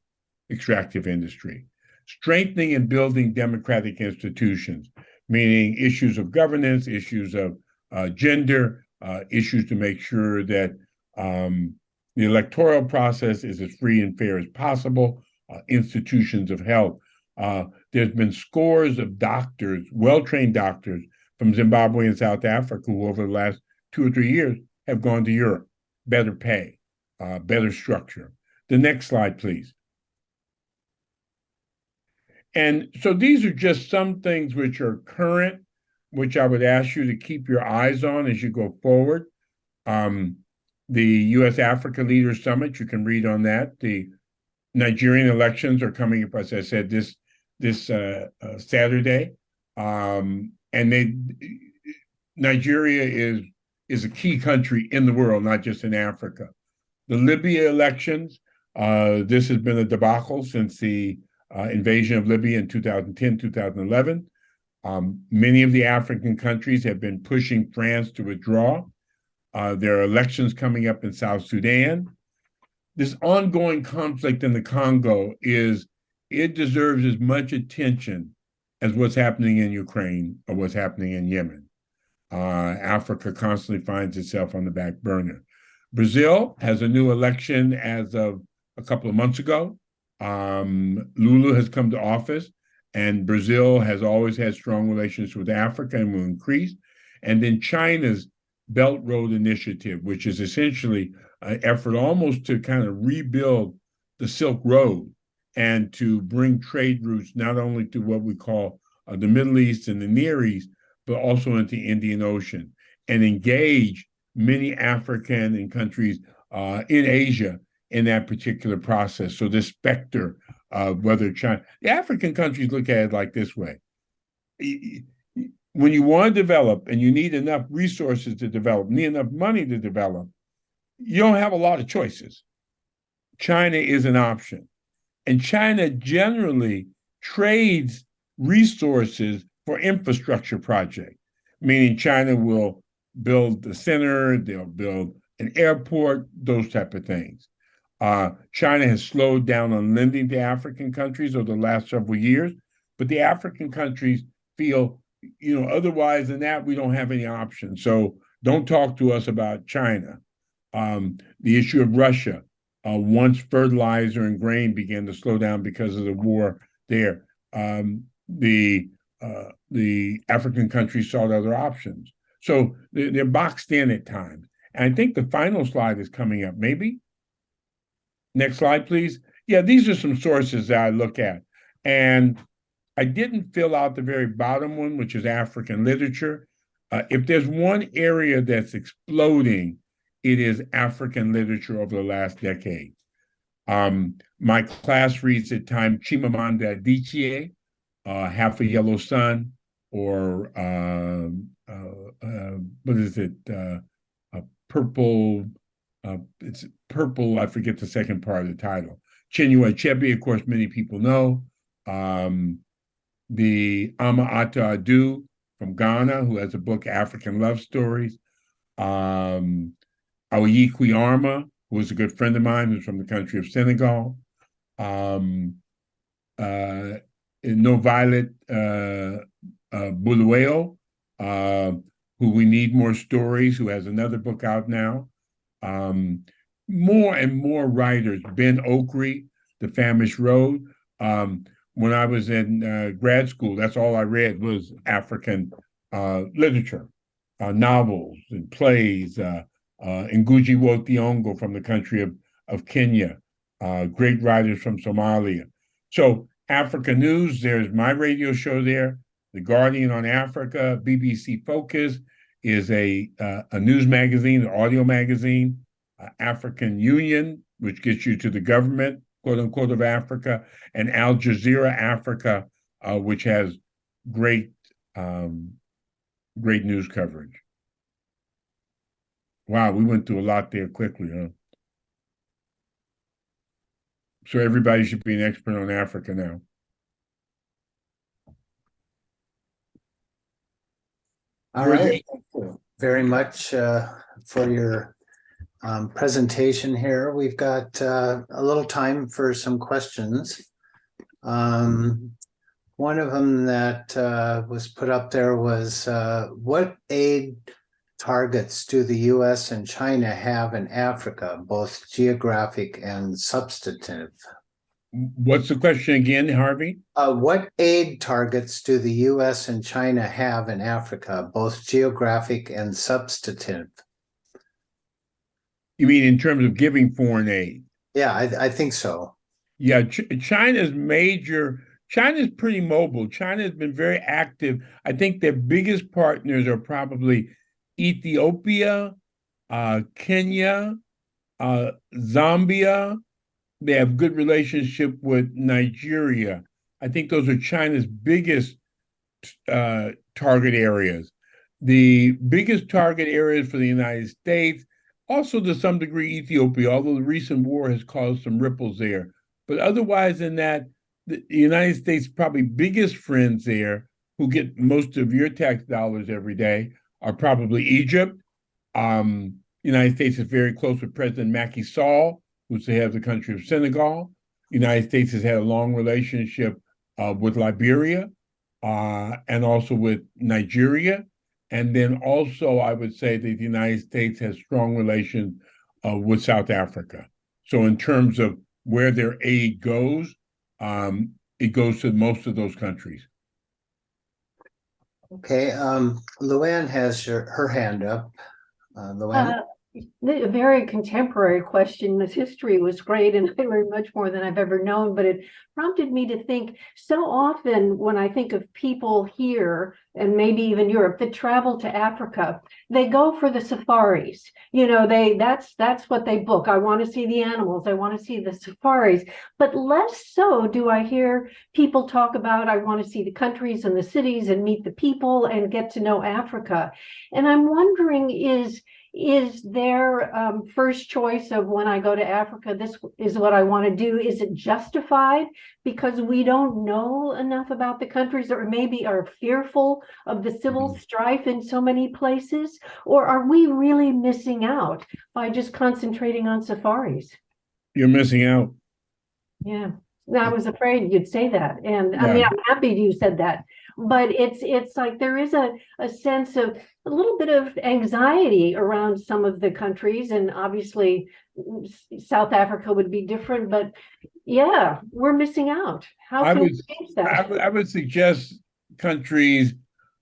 extractive industry. Strengthening and building democratic institutions, meaning issues of governance, issues of gender, issues to make sure that the electoral process is as free and fair as possible, institutions of health. There's been scores of doctors, well-trained doctors from Zimbabwe and South Africa who over the last 2 or 3 years have gone to Europe. Better pay, better structure. The next slide, please. And so these are just some things which are current, which I would ask you to keep your eyes on as you go forward. The U.S.-Africa Leaders Summit, you can read on that. The Nigerian elections are coming up, as I said, this Saturday. And Nigeria is a key country in the world, not just in Africa. The Libya elections, this has been a debacle since the invasion of Libya in 2010, 2011. Many of the African countries have been pushing France to withdraw. There are elections coming up in South Sudan. This ongoing conflict in the Congo it deserves as much attention as what's happening in Ukraine or what's happening in Yemen. Africa constantly finds itself on the back burner. Brazil has a new election as of a couple of months ago. Lula has come to office, and Brazil has always had strong relations with Africa and will increase. And then China's Belt Road Initiative, which is essentially an effort almost to kind of rebuild the Silk Road and to bring trade routes not only to what we call the Middle East and the Near East, but also into the Indian Ocean, and engage many African and countries in Asia in that particular process. So this specter of whether China, the African countries look at it like this way. When you want to develop and you need enough resources to develop, need enough money to develop, you don't have a lot of choices. China is an option. And China generally trades resources for infrastructure projects, meaning China will build the center, they'll build an airport, those type of things. China has slowed down on lending to African countries over the last several years, but the African countries feel, otherwise than that, we don't have any options. So don't talk to us about China. The issue of Russia, once fertilizer and grain began to slow down because of the war there, the African countries sought other options. So they're boxed in at times. And I think the final slide is coming up, maybe? Next slide, please. Yeah, these are some sources that I look at. And I didn't fill out the very bottom one, which is African literature. If there's one area that's exploding, it is African literature over the last decade. My class reads at times Chimamanda Adichie, Half a Yellow Sun, or what is it? Purple. It's purple. I forget the second part of the title. Chinua Achebe, of course, many people know. The Ama Ata Adu from Ghana, who has a book, African Love Stories. Aoyi Arma, who is a good friend of mine, who's from the country of Senegal. No Violet Bulueo, who We Need More Stories, who has another book out now. More and more writers. Ben Okri, The Famished Road. When I was in grad school, that's all I read was African literature, novels and plays. Ngugi wa Thiong'o from the country of Kenya, great writers from Somalia. So Africa News, there's my radio show there, The Guardian on Africa. BBC Focus is a news magazine, an audio magazine. African Union, which gets you to the government, quote unquote, of Africa, and Al Jazeera Africa, which has great news coverage. Wow, we went through a lot there quickly, huh? So everybody should be an expert on Africa now. All right, thank you very much for your presentation here. We've got a little time for some questions. One of them that was put up there was, what aid targets do the US and China have in Africa, both geographic and substantive? What's the question again, Harvey? What aid targets do the US and China have in Africa, both geographic and substantive? You mean in terms of giving foreign aid? Yeah, I think so. Yeah, China's pretty mobile. China has been very active. I think their biggest partners are probably Ethiopia, Kenya, Zambia. They have good relationship with Nigeria. I think those are China's biggest target areas. The biggest target areas for the United States, also to some degree Ethiopia, although the recent war has caused some ripples there. But otherwise than that, the United States' probably biggest friends there, who get most of your tax dollars every day, are probably Egypt. United States is very close with President Macky Sall, who's the head of the country of Senegal. United States has had a long relationship with Liberia and also with Nigeria. And then also, I would say that the United States has strong relations with South Africa. So in terms of where their aid goes, it goes to most of those countries. Okay, Luann has her hand up. Luann? A very contemporary question. This history was great, and I learned much more than I've ever known, but it prompted me to think so often when I think of people here and maybe even Europe that travel to Africa, they go for the safaris. You know, that's what they book. I want to see the animals, I want to see the safaris, but less so do I hear people talk about, I want to see the countries and the cities and meet the people and get to know Africa. And I'm wondering, is their first choice of when I go to Africa, this is what I want to do? Is it justified because we don't know enough about the countries, or maybe are fearful of the civil strife in so many places? Or are we really missing out by just concentrating on safaris? You're missing out. Yeah, I was afraid you'd say that. And I Yeah. mean, I'm happy you said that. But it's like there is a sense of a little bit of anxiety around some of the countries. And obviously, South Africa would be different. But yeah, we're missing out. How I can we would- change that? I would suggest countries.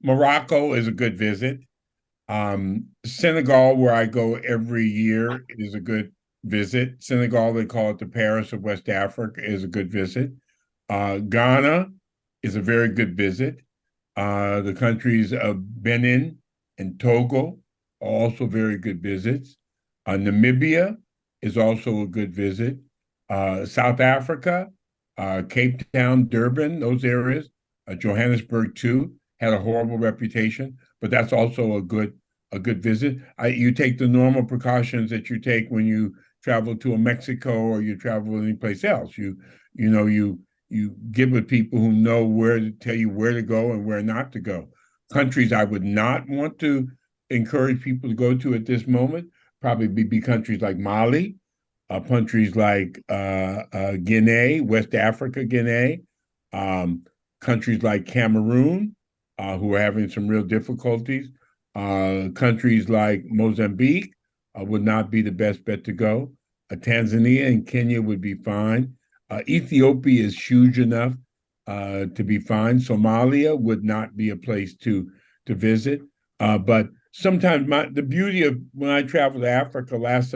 Morocco is a good visit. Senegal, where I go every year, is a good visit. Senegal, they call it the Paris of West Africa, is a good visit. Ghana is a very good visit. The countries of Benin and Togo are also very good visits. Namibia is also a good visit. South Africa, Cape Town, Durban, those areas. Johannesburg too had a horrible reputation, but that's also a good visit. You take the normal precautions that you take when you travel to a Mexico or you travel anyplace else. You get with people who know where to tell you where to go and where not to go. Countries I would not want to encourage people to go to at this moment probably be countries like Mali, countries like Guinea, West Africa, Guinea, countries like Cameroon, who are having some real difficulties. Countries like Mozambique would not be the best bet to go. Tanzania and Kenya would be fine. Ethiopia is huge enough to be fine. Somalia would not be a place to visit. But sometimes the beauty of when I traveled to Africa last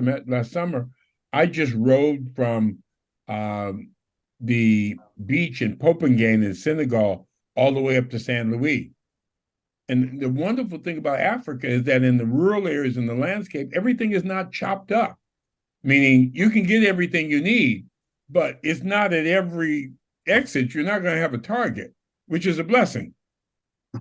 summer, I just rode from the beach in Popengane in Senegal all the way up to San Luis. And the wonderful thing about Africa is that in the rural areas in the landscape, everything is not chopped up, meaning you can get everything you need, but it's not at every exit. You're not going to have a Target, which is a blessing.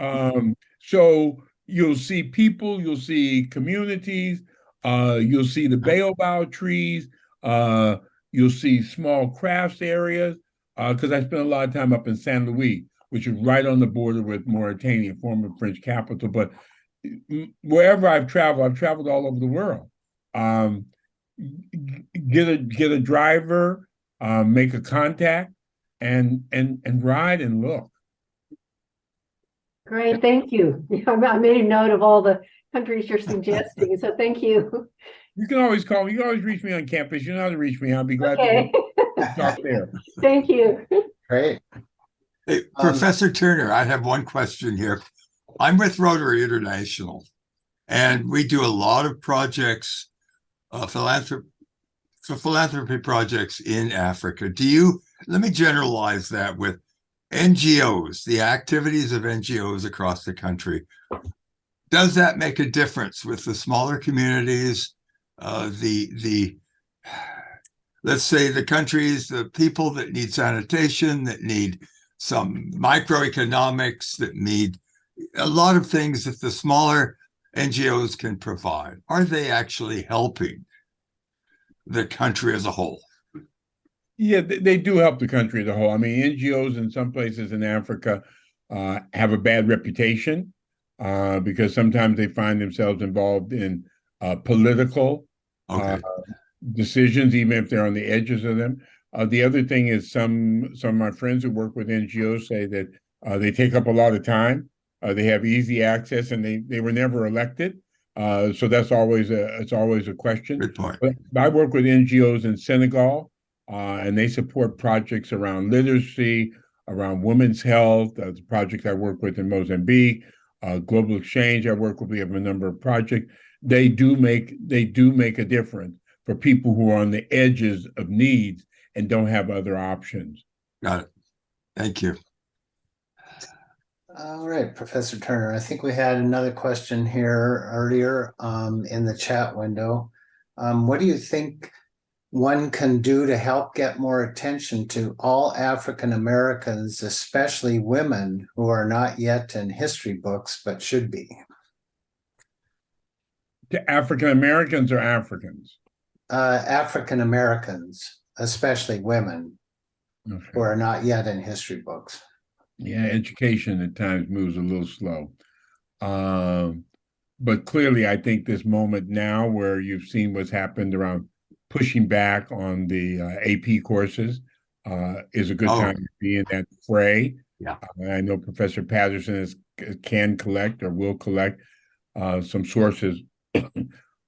So you'll see people, you'll see communities, you'll see the baobab trees, you'll see small crafts areas, because I spent a lot of time up in San Luis, which is right on the border with Mauritania, former French capital. But wherever I've traveled all over the world. Get a driver, make a contact, and ride and look. Great, thank you. I made a note of all the countries you're suggesting, so thank you. You can always call me. You can always reach me on campus. You know how to reach me. I'll be glad Okay, to talk there. thank you. Great. Hey, Professor Turner, I have one question here. I'm with Rotary International, and we do a lot of projects, philanthropy projects in Africa. Let me generalize that with NGOs, the activities of NGOs across the country. Does that make a difference with the smaller communities, let's say the countries, the people that need sanitation, that need some microeconomics, that need a lot of things that the smaller NGOs can provide? Are they actually helping the country as a whole? Yeah, they do help the country as a whole. I mean, NGOs in some places in Africa have a bad reputation because sometimes they find themselves involved in political decisions, even if they're on the edges of them. The other thing is some of my friends who work with NGOs say that they take up a lot of time. They have easy access, and they were never elected. So that's always a question. Good point. But I work with NGOs in Senegal, and they support projects around literacy, around women's health. The project I work with in Mozambique, Global Exchange I work with. We have a number of projects. they do make a difference for people who are on the edges of needs and don't have other options. Got it. Thank you. All right, Professor Turner, I think we had another question here earlier in the chat window. What do you think one can do to help get more attention to all African Americans, especially women who are not yet in history books but should be? To African Americans or Africans? African Americans, especially women Okay. who are not yet in history books. Yeah, education at times moves a little slow. But clearly, I think this moment now where you've seen what's happened around pushing back on the AP courses is a good time to be in that fray. Yeah. I know Professor Patterson can collect or will collect some sources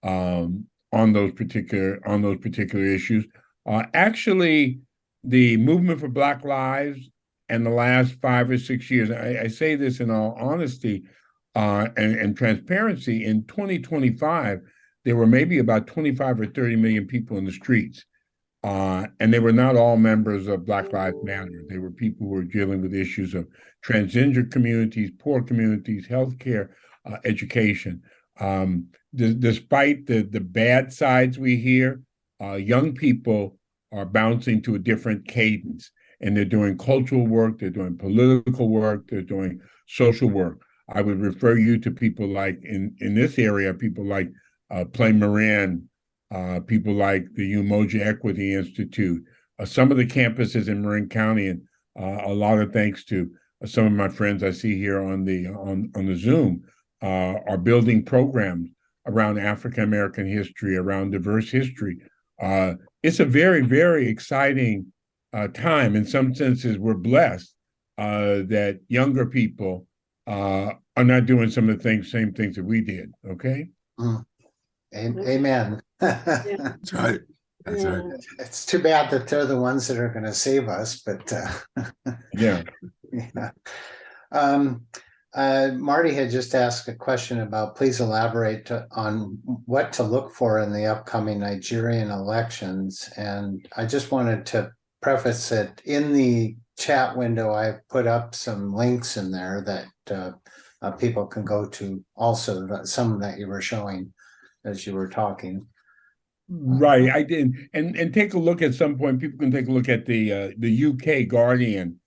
on those particular issues. Actually, the movement for Black Lives and the last 5 or 6 years, I say this in all honesty and transparency, in 2025, there were maybe about 25 or 30 million people in the streets. And they were not all members of Black Lives Matter. They were people who were dealing with issues of transgender communities, poor communities, healthcare, education. Despite the bad sides we hear, young people are bouncing to a different cadence. And they're doing cultural work, they're doing political work, they're doing social work. I would refer you to people like, in this area, people like Play Moran, people like the Umoja Equity Institute, some of the campuses in Marin County, and a lot of thanks to some of my friends I see here on the Zoom, are building programs around African American history, around diverse history. It's a very, very exciting time. In some senses, we're blessed that younger people are not doing some of the same things that we did. Okay. Amen. That's right. That's right. It's too bad that they're the ones that are going to save us, but Yeah. Marty had just asked a question about, please elaborate on what to look for in the upcoming Nigerian elections. And I just wanted to preface it in the chat window. I put up some links in there that people can go to also, some that you were showing as you were talking. Right, I did, and take a look at some point. People can take a look at the UK Guardian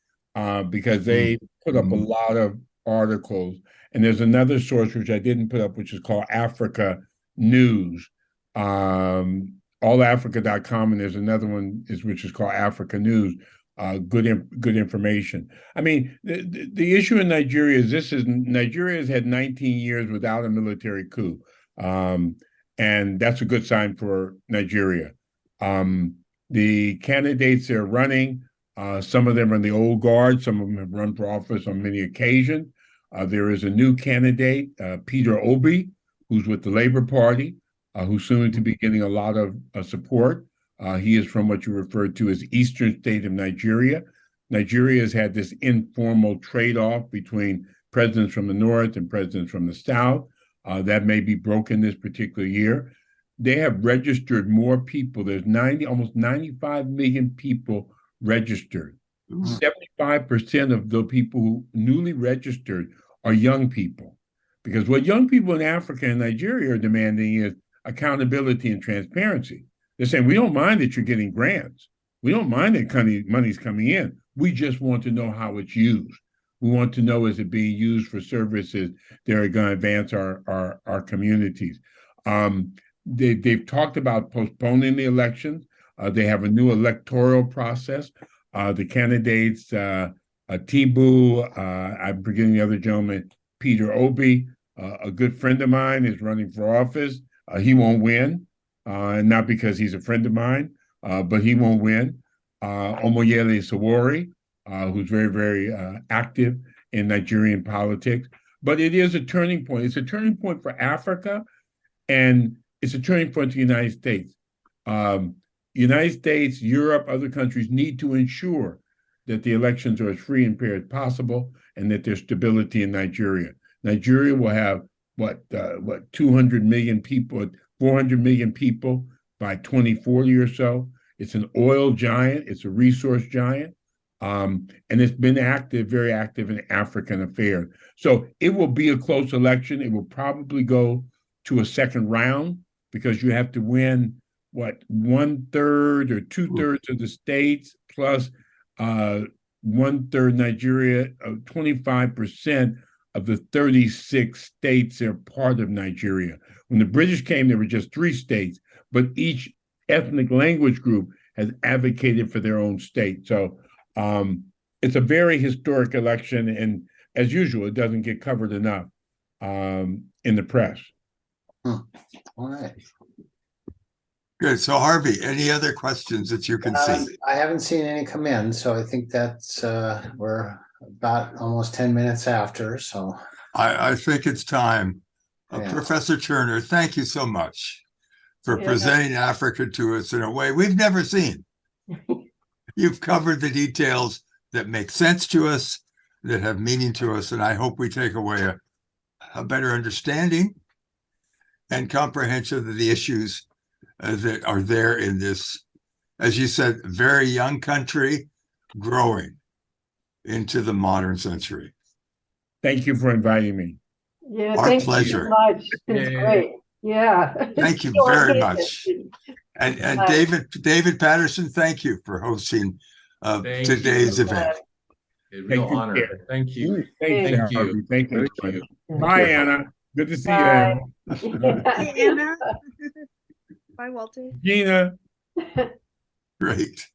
because they put up a lot of articles, and there's another source which I didn't put up, which is called Africa News, allafrica.com, and there's another one which is called Africa News. Good information. I mean, the issue in Nigeria is Nigeria has had 19 years without a military coup. And that's a good sign for Nigeria. The candidates they're running, some of them are the old guard, some of them have run for office on many occasions. There is a new candidate, Peter Obi, who's with the Labour Party, who's soon to be getting a lot of support. He is from what you referred to as Eastern State of Nigeria. Nigeria has had this informal trade-off between presidents from the North and presidents from the South. That may be broken this particular year. They have registered more people. There's almost 95 million people registered. 75% of the people who newly registered are young people. Because what young people in Africa and Nigeria are demanding is accountability and transparency. They're saying, we don't mind that you're getting grants. We don't mind that money's coming in. We just want to know how it's used. We want to know, is it being used for services that are going to advance our communities? They've talked about postponing the elections. They have a new electoral process. The candidates, Tibu, I'm forgetting the other gentleman, Peter Obi, a good friend of mine, is running for office. He won't win, not because he's a friend of mine, but he won't win. Omoyele Sowore, who's very, very active in Nigerian politics. But it is a turning point. It's a turning point for Africa, and it's a turning point for the United States. United States, Europe, other countries need to ensure that the elections are as free and fair as possible and that there's stability in Nigeria. Nigeria will have what 200 million people, 400 million people by 2040 or so. It's an oil giant. It's a resource giant. And it's been very active in African affairs. So it will be a close election. It will probably go to a second round because you have to win, 1/3 or 2/3 of the states plus 1/3 Nigeria, 25% of the 36 states are part of Nigeria. When the British came, there were just 3 states, but each ethnic language group has advocated for their own state. So it's a very historic election, and as usual, it doesn't get covered enough in the press. All right. Good. So Harvey, any other questions that you can see? I haven't seen any come in, so I think that's we're about almost 10 minutes after. So I think it's time. Yeah. Professor Turner, thank you so much for Yeah. presenting Africa to us in a way we've never seen. You've covered the details that make sense to us, that have meaning to us, and I hope we take away a better understanding and comprehension of the issues that are there in this, as you said, very young country growing into the modern century. Thank you for inviting me. Yeah, Our thank you pleasure. so much. It's Yeah. great. Yeah. Thank you So very engaging. much. And Bye. David Patterson, thank you for hosting Thank today's you. event. A real Thank you, honor. Gary. Thank you. Thanks, Thank you. Harvey. Thank you. Thank you. Bye, Anna. Good to see you, Bye. Anna. Hey, Anna. Bye, Walter. Gina. Great.